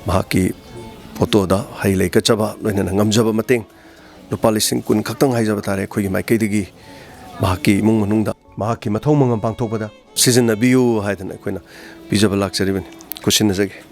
mahaki photo da hailei Chatchaba loina ngamjaba mateng lupa lising kun khaktang haijaba tare khoi mai kaidigi mahaki imung manungda mahaki mathau mangam pangthokpada sizinnabiyu haidana koina bijaba lakjaribani kusinajage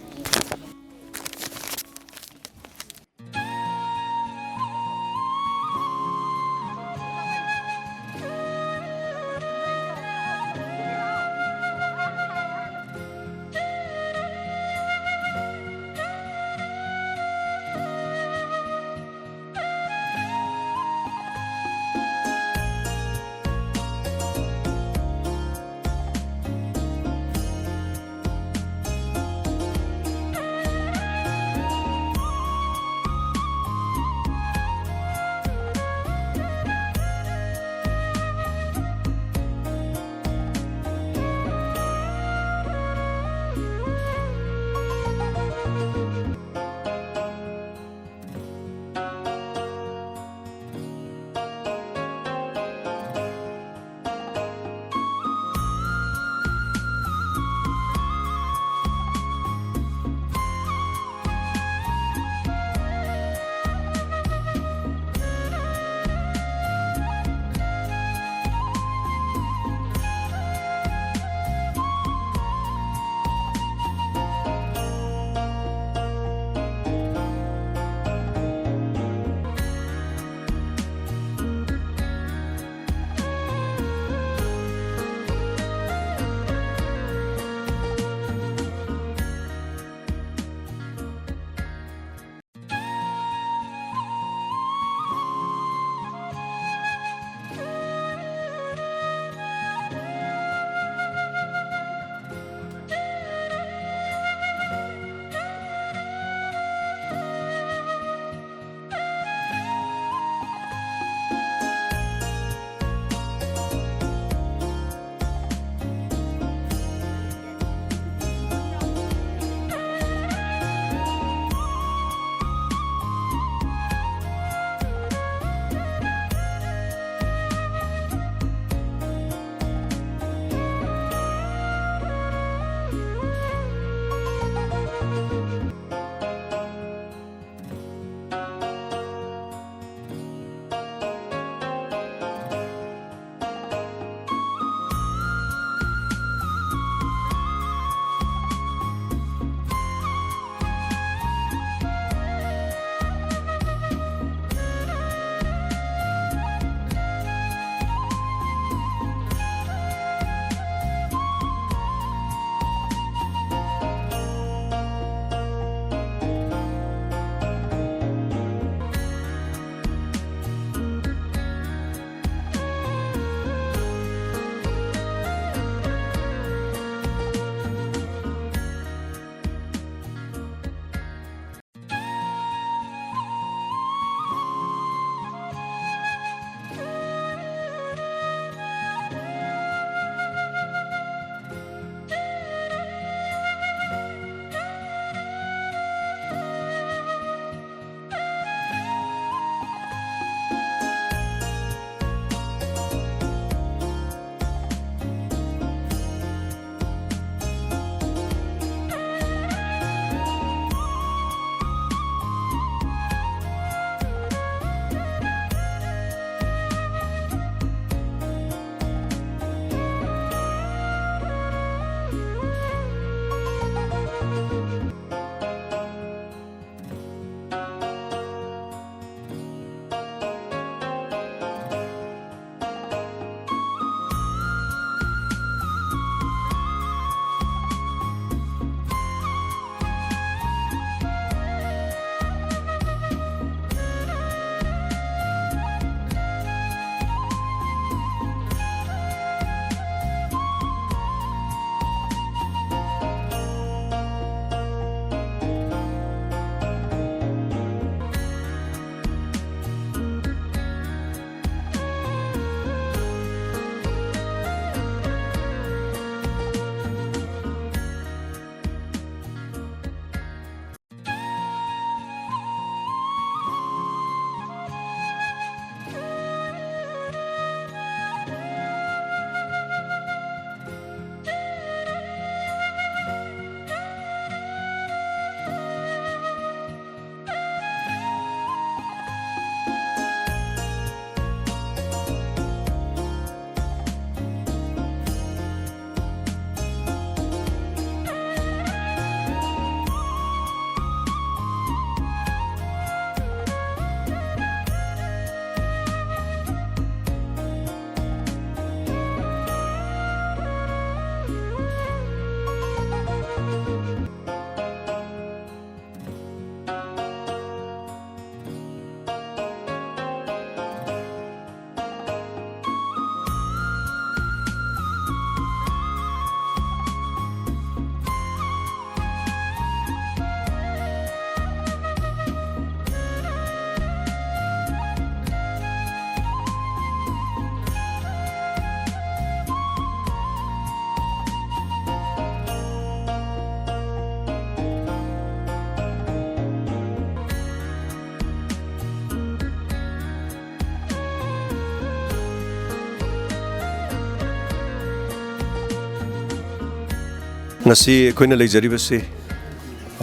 ngasi koina leijari basi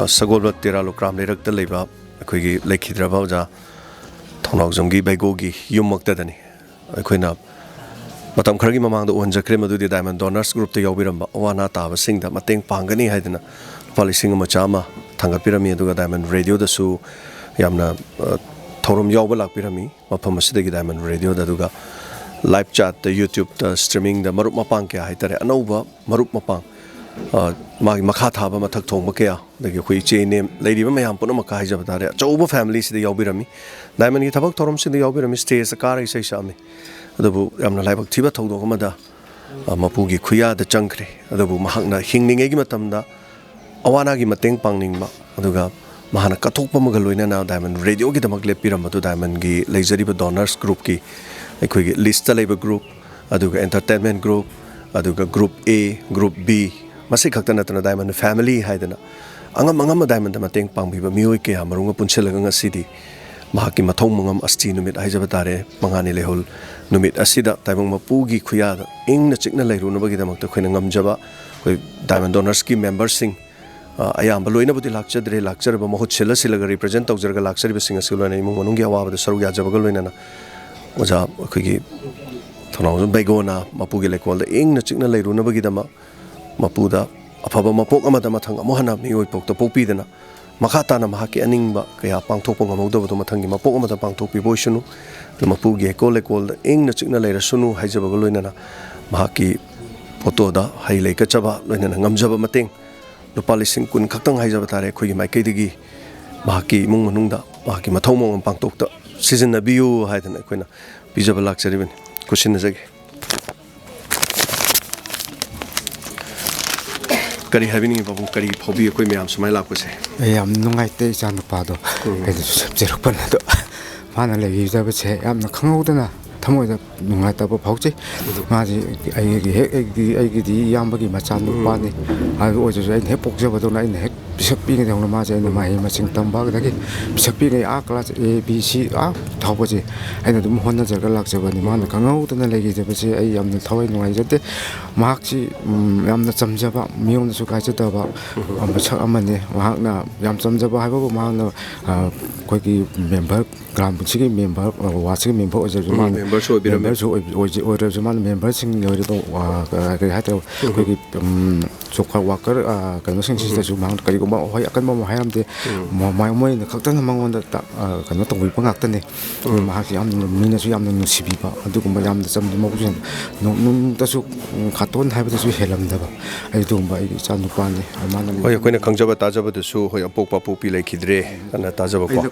sagolba tera lokram lerak ta leiba akhoi lekhidra bauja Thounaojam gi Bheigo gi yummakta dani akhoi matam khargi mamang da onjakre madu di diamond donors group te yawbiramba awana taba singda mateng pangani haidina policing ma chama thanga pirami aduga diamond radio da su yamna thorum yawba lak pirami mafam asida gi diamond radio da duga live chat da YouTube da streaming da marup mapang kya haitare anauba marup mapang magi makha thaba mathak thongba kya dagi khoi che name lady ma mayam puna makha haija batare chauba family sida yawbirami diamond gi thabak thorum sida yawbirami stage ka rai sai sami adabu yamna laibak thiba thawdo amada mapugi khuya da changkre adabu mahakna hingninge gi matamda awana gi mateng pangningma aduga mahana kathokpa maga loina na diamond radio gi damak lepiram adu diamond gi leijari ba donors group ki akhoi gi list leba group aduga entertainment group aduga group A group B masi khakta natana diamond family haidana angam diamond mateng pangbiba mioi ke hamarunga punchelaga ngasidi mahaki mathong mangam asti numit haijaba tare mangani lehol numit asida taibang mapugi khuyada ingna chikna leiruna bagi damakta khoina ngamjaba khoi diamond donors ki members sing ayamba loina budi lakchadre lakcharba mahut sela silaga represent tawjarga lakchariba singa silwana imung manungi awabada saru yajabaga loina na oja khoi Thounaojam Bheigo na mapugi lekol da ingna chikna leiruna bagi dama mapuda afaba mapok amada mathang amohana mioi pokta pokpidana makata na mahaki aningba kaya pangthokpa ngamawdaba do mathangi mapok amada pangthokpi boisunu mapugi ekol da ingna chikna leira sunu haijabaga loina na mahaki photo da hailei Chatchaba loina na ngamjaba mateng lupa lising kun khaktang haijaba tare khoi gi maikaidagi mahaki imung manungda mahaki mathong mong pangthokta season biu haidana koina bijaba lakchariben kusin jage kari having babu kari phobi koi myam sumai lakuse yam nungai te chan pa do ke jeruk pan do mana le yi jaba che yam na khangudana thamoi da nungai ta ba phauche ma ji ai gi di yam ba gi ma chan pa ni a o je ai he pok jaba do na ai he bisak pi ngai dong ma je na ma hi ma sing tam ba ga gi bisak pi ngai a class A B C a thau ba je ai na dum hon na jar ga lak jaba ni ma na khangudana le gi jaba che ai yam na thawai nungai jate mahak chi yam na chamjaba miong na su ka chata ba amachak amane mahak na yam chamjaba haiba ba mahak na koi ki member gram chi ki member wa chi member o je ma member so o member sing yo ri ba ka ha ta koi ki chokha worker ka no sing si ta su mang kari ko ma hoi akan ma hairam de ma moi na khakta na mangon da ta ka no tong bi pa ngak ta ne mahak yam mi na su yam na si bi ba adu ko ma yam da cham ma ku no ta su khaton haiba da su helam da ba ai du ba ai chan nu pa ne amana hoi koina khangjaba tajaba da su hoi apok pa pupi lekhidre ana tajaba ko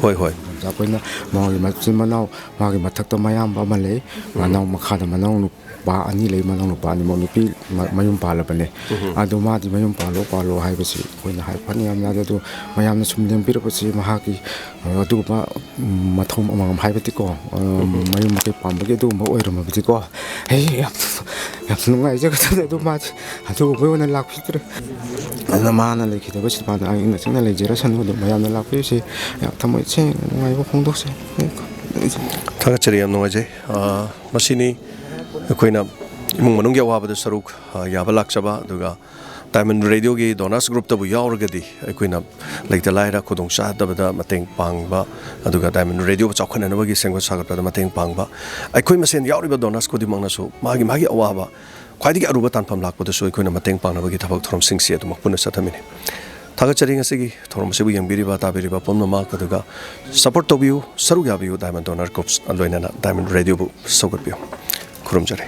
hoi ja koina ma gi ma chin manau ma gi mathak ta mayam ba ma le manau makha da manau nu ba ani le manau nu pa ni mo ni pi mayum pa la ba ne adu ma di mayum pa lo hai ba si koina hai phani am na da du mayam na sum lem pi ra ba si ma ha ki adu ba mathom amam hai ba ti ko mayum ma ke pam ba ke du ba oi ra ma bi ti ko hei yam nungai je ka ta du ma adu ba na lak phi tre na ma na le ki da ba si pa da ai na sing na le je ra san du mayam na lak phi si ya thamoi che ngai ba khong dok se thaga chari yam nungai je masini koina imung manung ya wabada saruk yaba lakchaba duga diamond radio gi donors group tabu yaurgadi koina leita laira khudong sa dabada mateng pangba aduga diamond radio chawkhana na bagi sengwa sagat da mateng pangba aikoi masen yauriba donors ko di mangna so magi awaba khwaidi aruba tanpham lakpada so koina mateng pangna bagi thabak thorom singsi adu makpuna sathamine thaga charing asigi thorom sebu yangbiriba tabiriba pomna ma kaduga support to view saru ya view diamond donor groups aloina na diamond radio bu sogat view kurum jare